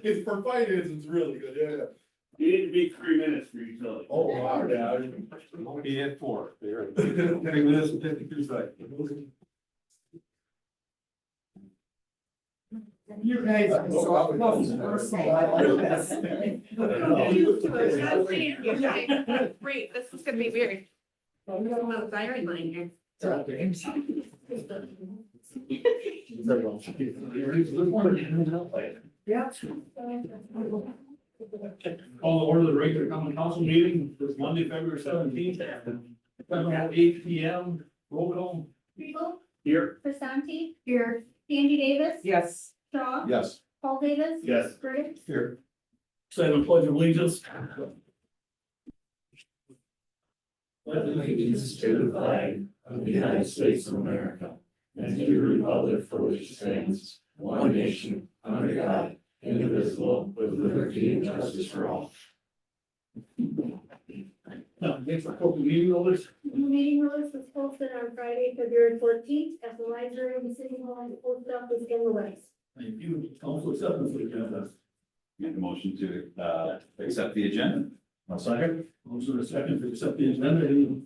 It's for finance, it's really good, yeah. You need to be 3 minutes for utility. Oh, wow, yeah. He had 4. There. 30 minutes and 52 seconds. You guys are so close. I like this. Great, this is gonna be weird. I'm gonna have a diary line here. Yeah. Call the order of the regular common council meeting this Monday, February 17th, at 7:08 PM. Roll call. Riegel, Here. Grisanti. Here. Andy Davis. Yes. Shaw. Yes. Paul Davis. Yes. Burdick. Here. Stand pledge of allegiance. Allegiance to the flag of the United States of America and to the republic for which it stands, one nation, under God, indivisible, with liberty and justice for all. Now, next, corporate meeting notice. The meeting notice was posted on Friday, February 14th at the library in the city hall and the post office in the West. Thank you. Council acceptance of the agenda. Make a motion to accept the agenda. A second. Motion a second to accept the agenda. Any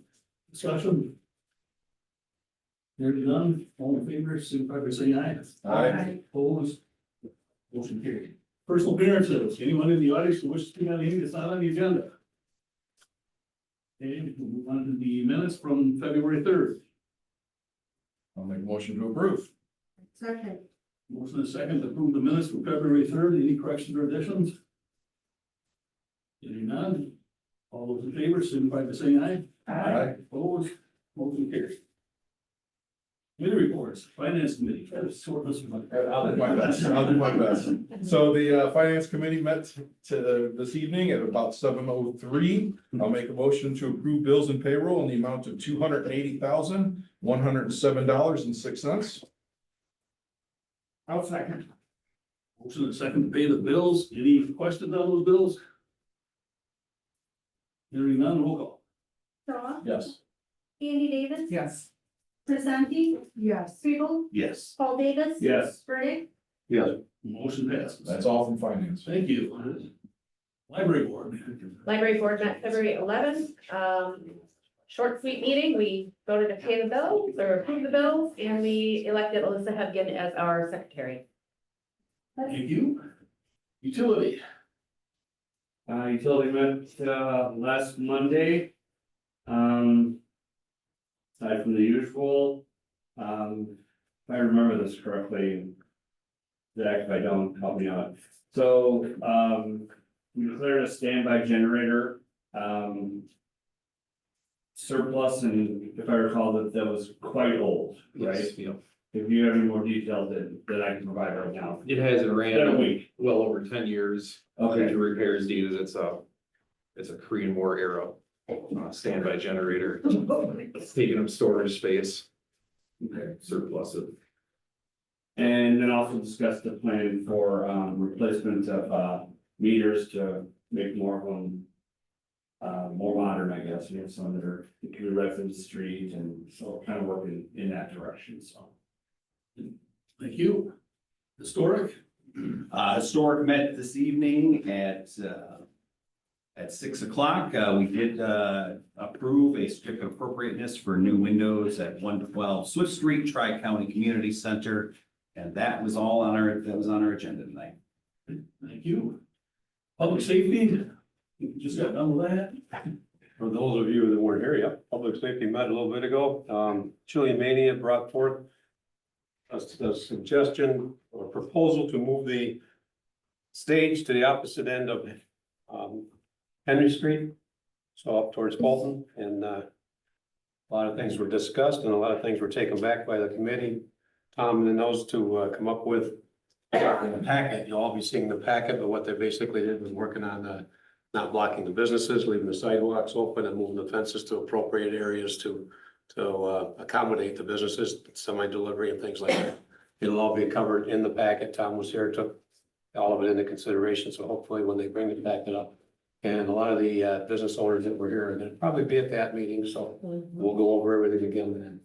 discussion? Hearing none, all in favor, signify by saying aye. Aye. Opposed? Motion carried. Personal appearances, anyone in the audience who wishes to be on anything that's not on the agenda? Okay, we'll move on to the minutes from February 3rd. I'll make a motion to approve. Second. Motion is second to approve the minutes from February 3rd. Any corrections or additions? Hearing none. All those in favor, signify by saying aye. Aye. Opposed? Motion carried. Committee reports, finance committee, try to sort this one. I'll do my best, I'll do my best. So the finance committee met this evening at about 7:03. I'll make a motion to approve bills and payroll in the amount of $280,107.06. I'll second. Motion is second to pay the bills. Any questions on those bills? Hearing none, roll call. Shaw. Yes. Andy Davis. Yes. Grisanti. Yes. Riegel, Yes. Paul Davis. Yes. Burdick. Yes. Motion passes. That's all from finance. Thank you. Library board. Library board met February 11th. Short, sweet meeting. We voted to pay the bills or approve the bills, and we elected Alyssa Hebgen as our secretary. Thank you. Utility. Utility met, last Monday. Aside from the usual, if I remember this correctly. Zach, if I don't, help me out. So, we declared a standby generator, surplus, and if I recall that was quite old, right? Yeah. If you have any more details that I can provide right now. It has Been a ran week. well over 10 years. Okay. To repairs needed. It's a Korean War era standby generator. It's taking up storage space. Okay. Surplus of. And then also discuss the plan for replacement of meters to make more of them. More modern, I guess. We have some that are right from the street, and so kind of working in that direction, so. Thank you. Historic. Historic met this evening at 6 o'clock. We did approve a certificate of appropriateness for new windows at 112 Swift Street, Tri-County Community Center. And that was all on our agenda tonight. Thank you. Public safety. We just got done with that. For those of you that weren't here yet, public safety met a little bit ago. Chilean Mania brought forth a suggestion or proposal to move the stage to the opposite end of Henry Street. So up towards Bolton, and a lot of things were discussed and a lot of things were taken back by the committee. Tom and those to come up with in the packet. You'll all be seeing the packet, but what they basically did was working on not blocking the businesses, leaving the sidewalks open and moving the fences to appropriate areas to accommodate the businesses, semi-delivery and things like that. It'll all be covered in the packet. Tom was here, took all of it into consideration. So hopefully when they bring it back up, and a lot of the business owners that were here are going to probably be at that meeting. So we'll go over everything again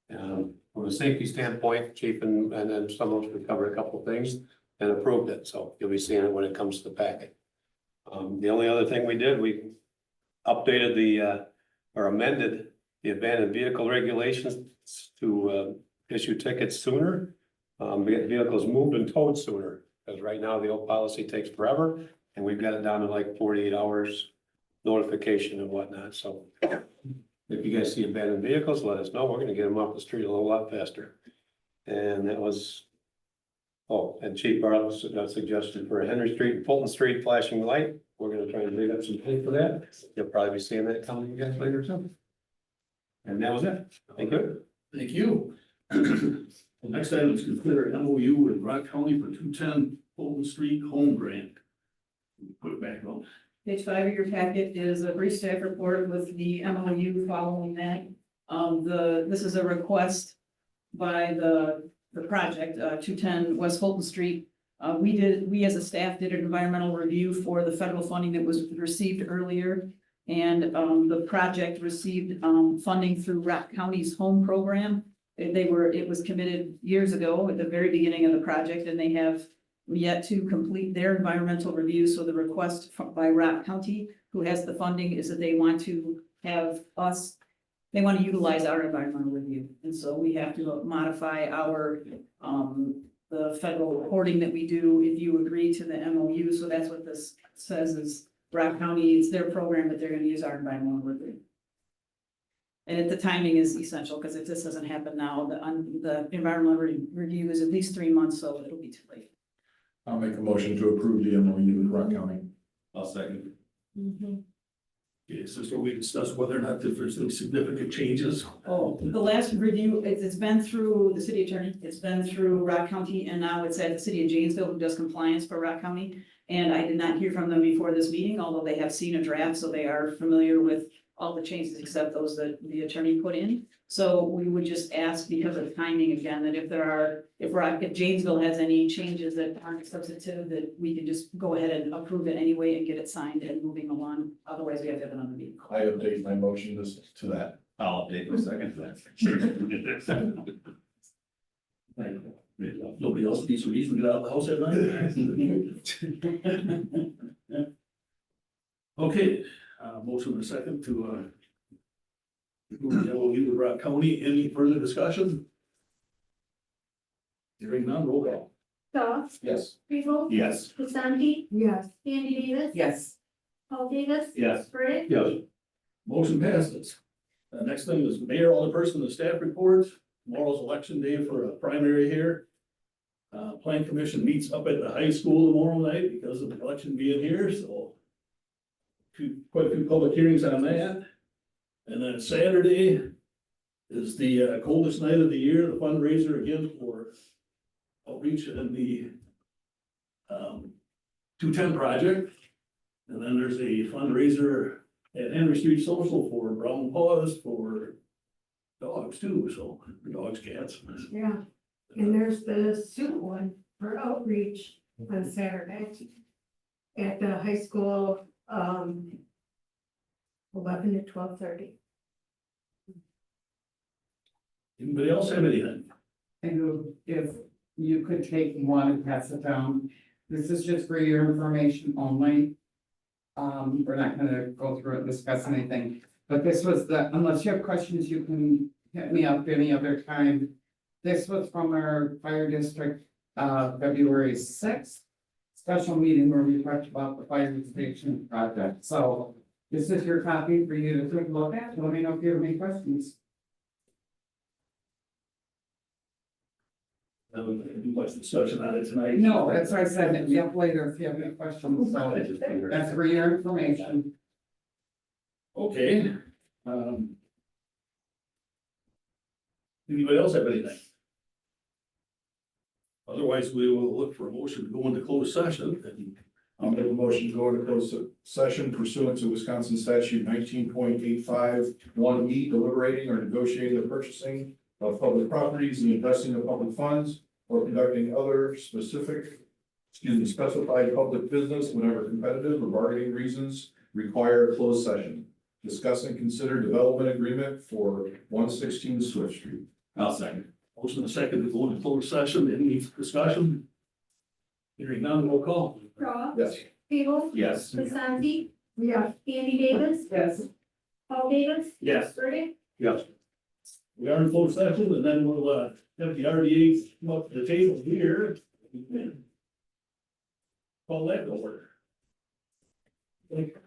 then. From a safety standpoint, chief and then some of us we covered a couple of things. and approved it, so you'll be seeing it when it comes to the packet. The only other thing we did, we updated or amended the abandoned vehicle regulations to, issue tickets sooner. Get vehicles moved and towed sooner, because right now the old policy takes forever, and we've got it down to like 48 hours notification and whatnot, so. If you guys see abandoned vehicles, let us know, we're gonna get them off the street a whole lot faster. And that was. Oh, and Chief Bartlett suggested for a Henry Street and Fulton Street flashing light, we're gonna try and dig up some pay for that, you'll probably be seeing that coming you guys later too. And that was it, thank you. Thank you. The next item is consider an MOU with Rock County for 210 Fulton Street Home Grant. Put it back on. Page 5 of your packet is a brief staff report with the MOU following that. This is a request by the project, 210 West Fulton Street. We as a staff did an environmental review for the federal funding that was received earlier. And, the project received, funding through Rock County's home program. It was committed years ago at the very beginning of the project, and they have yet to complete their environmental review. So the request by Rock County, who has the funding, is that they want to have us, they want to utilize our environmental review. And so we have to modify our, the federal reporting that we do if you agree to the MOU. So that's what this says is Rock County, it's their program, but they're going to use our environmental review. And the timing is essential, because if this doesn't happen now, the environmental review is at least 3 months, so it'll be too late. I'll make a motion to approve the MOU with Rock County. I'll second. Okay, is this where we discuss whether or not there's any significant changes? Oh, the last review, it's been through the city attorney, it's been through Rock County, and now it's at the city of Janesville, who does compliance for Rock County. And I did not hear from them before this meeting, although they have seen a draft, so they are familiar with all the changes except those that the attorney put in. So we would just ask, because of timing again, that if Janesville has any changes that aren't substantive, that we can just go ahead and approve it anyway and get it signed and moving along. Otherwise, we have to have another meeting. I update my motion to that. I'll update my second to that. Nobody else needs a reason to get out of the house at night? Okay, motion and a second to, approve the MOU with Rock County. Any further discussion? Hearing none, roll call. Goff, Yes. Kribel? Yes. Grisanti? Yes. Andy Davis? Yes. Paul Davis? Yes. Brett? Yes. Motion passes. Next thing is mayor, alderperson, and staff reports. Tomorrow's election day for a primary here. Plan commission meets up at the high school tomorrow night because of the election being here, so. Quite a few public hearings on that. And then Saturday is the coldest night of the year, the fundraiser again for outreach and the 210 project. And then there's a fundraiser at Henry Street Social for Brown Paws for dogs too, so for dogs, cats. Yeah, and there's the soup one for outreach on Saturday at the high school, 11 to 12:30. Anybody else have anything? And if you could take one and pass it down, this is just for your information only. We're not gonna go through and discuss anything, but this was unless you have questions, you can hit me up any other time. This was from our fire district, February 6th. Special meeting where we talked about the fire station project, so this is your copy for you to take a look at, let me know if you have any questions. Much discussion on it tonight. No, that's why I said it up later if you have any questions, so that's for your information. Okay. Anybody else have anything? Otherwise, we will look for a motion to go into closed session. I'll make a motion to go into closed session pursuant to Wisconsin statute 19.851E, deliberating or negotiating the purchasing of public properties, the investing of public funds, or conducting other specified public business, whenever competitive or bargaining reasons require a closed session. Discuss and consider development agreement for 116 Swift Street. I'll second. Motion and a second to go into closed session. Any discussion? Hearing none, roll call. Crawl, Yes. Table, Yes. Vasaki, Yeah, Andy Davis, Yes. Paul Davis, Yes. Burdick, Yes. We are in closed session, and then we'll, have the RDA come up to the table here. Call that to order. Thank you.